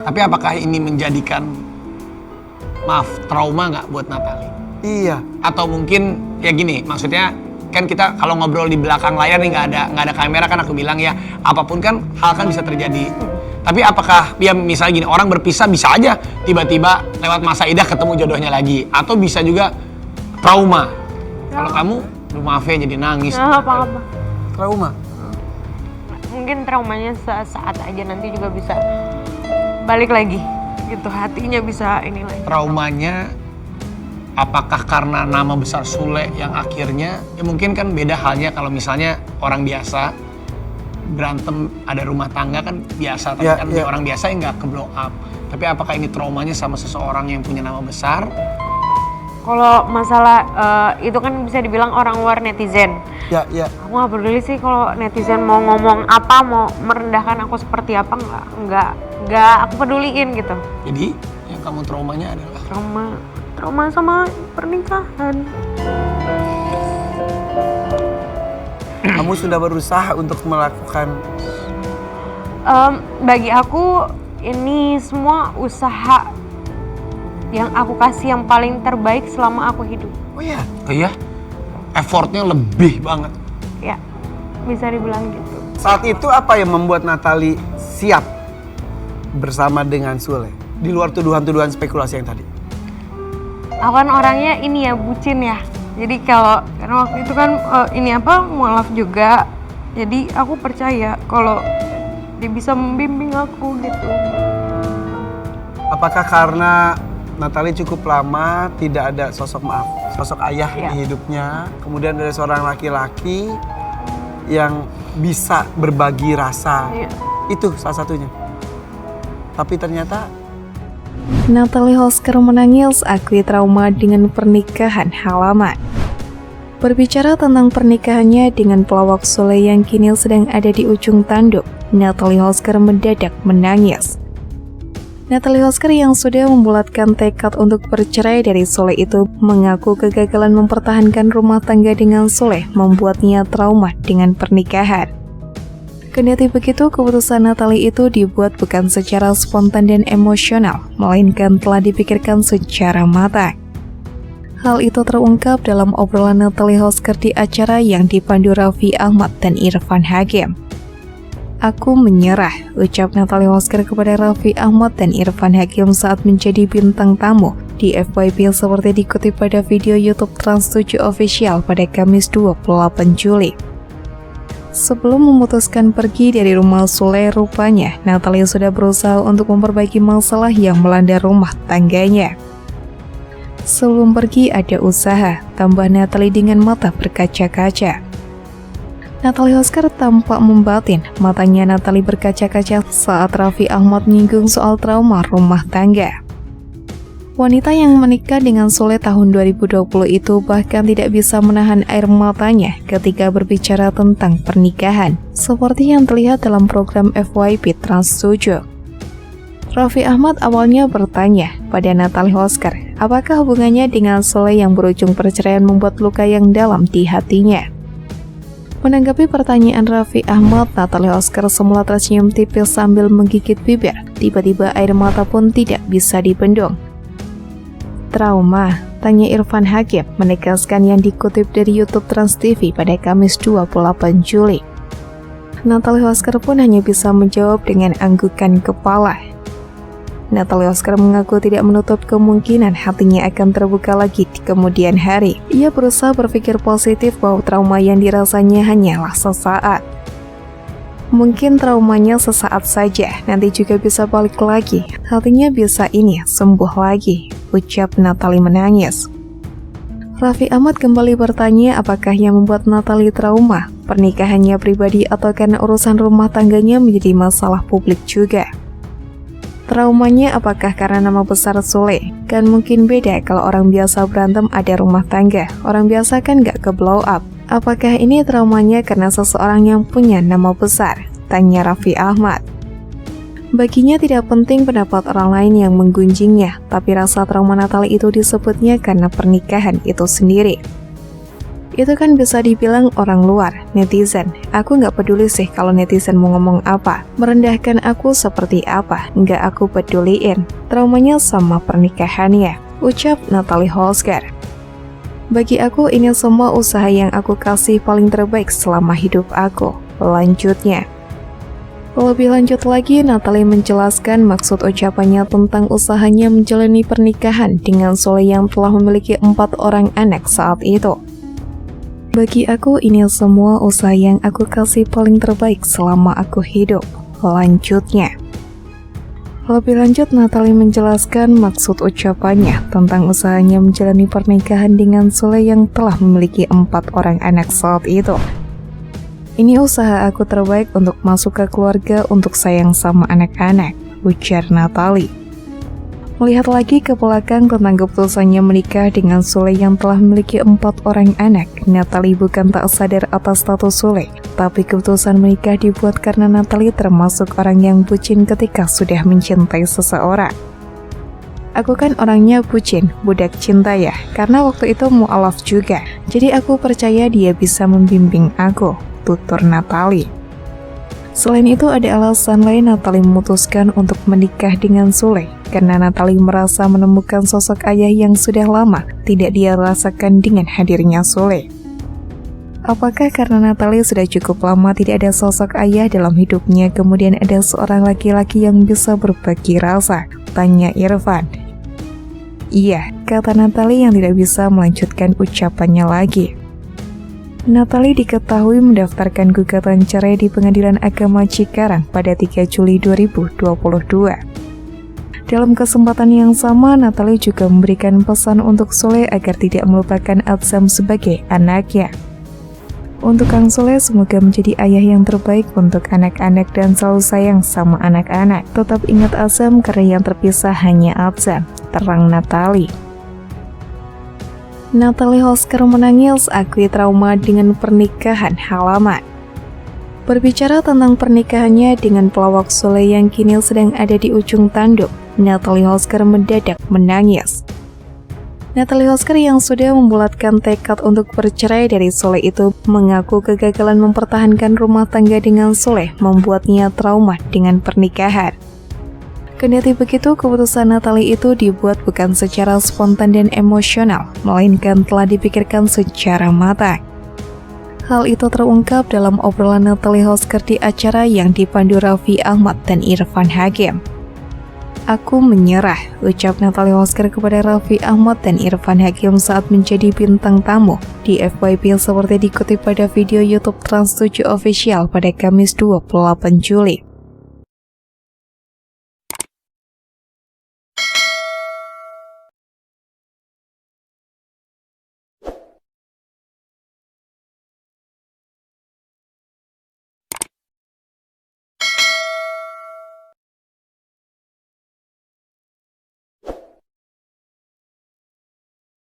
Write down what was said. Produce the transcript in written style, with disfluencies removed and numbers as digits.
Tapi apakah ini menjadikan, maaf, trauma nggak buat Natalie? Iya. Atau mungkin, ya gini, maksudnya kan kita kalau ngobrol di belakang layar nih nggak ada kamera kan aku bilang ya, apapun kan hal kan bisa terjadi. Tapi apakah, ya misalnya gini, orang berpisah bisa aja tiba-tiba lewat masa idah ketemu jodohnya lagi. Atau bisa juga trauma. Kalau kamu, lu maaf ya jadi nangis. Apa-apa. Trauma. Mungkin traumanya sesaat aja, nanti juga bisa balik lagi. Gitu, hatinya bisa ini lagi. Traumanya, apakah karena nama besar Sule yang akhirnya, ya mungkin kan beda halnya kalau misalnya orang biasa berantem ada rumah tangga kan biasa, tapi kan orang biasa yang nggak ke blow up. Tapi apakah ini traumanya sama seseorang yang punya nama besar? Kalau masalah itu kan bisa dibilang orang luar netizen. Ya. Aku nggak peduli sih kalau netizen mau ngomong apa, mau merendahkan aku seperti apa, nggak aku peduliin gitu. Jadi yang kamu traumanya adalah Trauma sama pernikahan. Kamu sudah berusaha untuk melakukan. Bagi aku ini semua usaha yang aku kasih yang paling terbaik selama aku hidup. Oh ya. oh ya, effortnya lebih banget. Ya, bisa dibilang gitu. Saat itu apa yang membuat Natalie siap bersama dengan Sule? Di luar tuduhan-tuduhan spekulasi yang tadi. Aku kan orangnya ini ya, bucin ya. Jadi karena waktu itu kan mualaf juga. Jadi aku percaya kalau dia bisa membimbing aku gitu. Apakah karena Natalie cukup lama tidak ada sosok ayah di hidupnya, kemudian ada seorang laki-laki yang bisa berbagi rasa, itu salah satunya. Tapi ternyata Natalie Hosker menangis akui trauma dengan pernikahan halaman. Berbicara tentang pernikahannya dengan pelawak Sule yang kini sedang ada di ujung tanduk, Natalie Hosker mendadak menangis. Natalie Hosker yang sudah membulatkan tekad untuk bercerai dari Sule itu mengaku kegagalan mempertahankan rumah tangga dengan Sule membuatnya trauma dengan pernikahan. Kendati begitu, keputusan Natalie itu dibuat bukan secara spontan dan emosional, melainkan telah dipikirkan secara matang. Hal itu terungkap dalam obrolan Natalie Hosker di acara yang dipandu Raffi Ahmad dan Irfan Hakim. Aku menyerah, ucap Natalie Hosker kepada Raffi Ahmad dan Irfan Hakim saat menjadi bintang tamu di FYP seperti dikutip pada video YouTube Trans7 Official pada Kamis 28 Juli. Sebelum memutuskan pergi dari rumah Sule, rupanya Natalie sudah berusaha untuk memperbaiki masalah yang melanda rumah tangganya. Sebelum pergi ada usaha, tambah Natalie dengan mata berkaca-kaca. Natalie Hosker tampak membatin, matanya Natalie berkaca-kaca saat Raffi Ahmad menyinggung soal trauma rumah tangga. Wanita yang menikah dengan Sule tahun 2020 itu bahkan tidak bisa menahan air matanya ketika berbicara tentang pernikahan, seperti yang terlihat dalam program FYP Trans7. Raffi Ahmad awalnya bertanya pada Natalie Hosker, apakah hubungannya dengan Sule yang berujung perceraian membuat luka yang dalam di hatinya. Menanggapi pertanyaan Raffi Ahmad, Natalie Hosker semula tersenyum tipis sambil menggigit bibir. Tiba-tiba air mata pun tidak bisa dibendung. Trauma, tanya Irfan Hakim, menegaskan yang dikutip dari YouTube Trans TV pada Kamis 28 Juli. Natalie Hosker pun hanya bisa menjawab dengan anggukan kepala. Natalie Hosker mengaku tidak menutup kemungkinan hatinya akan terbuka lagi di kemudian hari. Ia berusaha berpikir positif bahwa trauma yang dirasanya hanyalah sesaat. Mungkin traumanya sesaat saja, nanti juga bisa balik lagi. Hatinya bisa sembuh lagi, ucap Natalie menangis. Raffi Ahmad kembali bertanya apakah yang membuat Natalie trauma, pernikahannya pribadi atau karena urusan rumah tangganya menjadi masalah publik juga. Traumanya apakah karena nama besar Sule? Kan mungkin beda kalau orang biasa berantem ada rumah tangga, orang biasa kan gak ke blow up. Apakah ini traumanya karena seseorang yang punya nama besar? Tanya Raffi Ahmad. Baginya tidak penting pendapat orang lain yang menggunjingnya, tapi rasa trauma Natalie itu disebutnya karena pernikahan itu sendiri. Itu kan bisa dibilang orang luar, netizen. Aku nggak peduli sih kalau netizen mau ngomong apa, merendahkan aku seperti apa, nggak aku peduliin. Traumanya sama pernikahannya, ucap Natalie Holzger. Bagi aku ini semua usaha yang aku kasih paling terbaik selama hidup aku, lanjutnya. Lebih lanjut lagi, Natalie menjelaskan maksud ucapannya tentang usahanya menjalani pernikahan dengan Sule yang telah memiliki 4 orang anak saat itu. Bagi aku ini semua usaha yang aku kasih paling terbaik selama aku hidup, lanjutnya. Lebih lanjut, Natalie menjelaskan maksud ucapannya tentang usahanya menjalani pernikahan dengan Sule yang telah memiliki 4 orang anak saat itu. Ini usaha aku terbaik untuk masuk ke keluarga untuk sayang sama anak-anak, ujar Natalie. Melihat lagi ke belakang tentang keputusannya menikah dengan Sule yang telah memiliki 4 orang anak, Natalie bukan tak sadar atas status Sule, tapi keputusan menikah dibuat karena Natalie termasuk orang yang bucin ketika sudah mencintai seseorang. Aku kan orangnya bucin, budak cinta ya, karena waktu itu mualaf juga, jadi aku percaya dia bisa membimbing aku, tutur Natalie. Selain itu ada alasan lain Natalie memutuskan untuk menikah dengan Sule, karena Natalie merasa menemukan sosok ayah yang sudah lama tidak dia rasakan dengan hadirnya Sule. Apakah karena Natalie sudah cukup lama tidak ada sosok ayah dalam hidupnya, kemudian ada seorang laki-laki yang bisa berbagi rasa? Tanya Irfan. Iya, kata Natalie yang tidak bisa melanjutkan ucapannya lagi. Natalie diketahui mendaftarkan gugatan cerai di Pengadilan Agama Cikarang pada 3 Juli 2022. Dalam kesempatan yang sama, Natalie juga memberikan pesan untuk Sule agar tidak melupakan Atsam sebagai anaknya. Untuk Kang Sule, semoga menjadi ayah yang terbaik untuk anak-anak dan selalu sayang sama anak-anak. Tetap ingat Atsam karena yang terpisah hanya Atsam, terang Natalie. Natalie Holzger menangis akui trauma dengan pernikahan halaman. Berbicara tentang pernikahannya dengan pelawak Sule yang kini sedang ada di ujung tanduk, Natalie Holzger mendadak menangis. Natalie Holzger yang sudah membulatkan tekad untuk bercerai dari Sule itu mengaku kegagalan mempertahankan rumah tangga dengan Sule membuatnya trauma dengan pernikahan. Kendati begitu, keputusan Natalie itu dibuat bukan secara spontan dan emosional, melainkan telah dipikirkan secara matang. Hal itu terungkap dalam obrolan Natalie Holzger di acara yang dipandu Raffi Ahmad dan Irfan Hakim. Aku menyerah, ucap Natalie Holzger kepada Raffi Ahmad dan Irfan Hakim saat menjadi bintang tamu di FYP seperti dikutip pada video YouTube Trans 7 Official pada Kamis 28 Juli.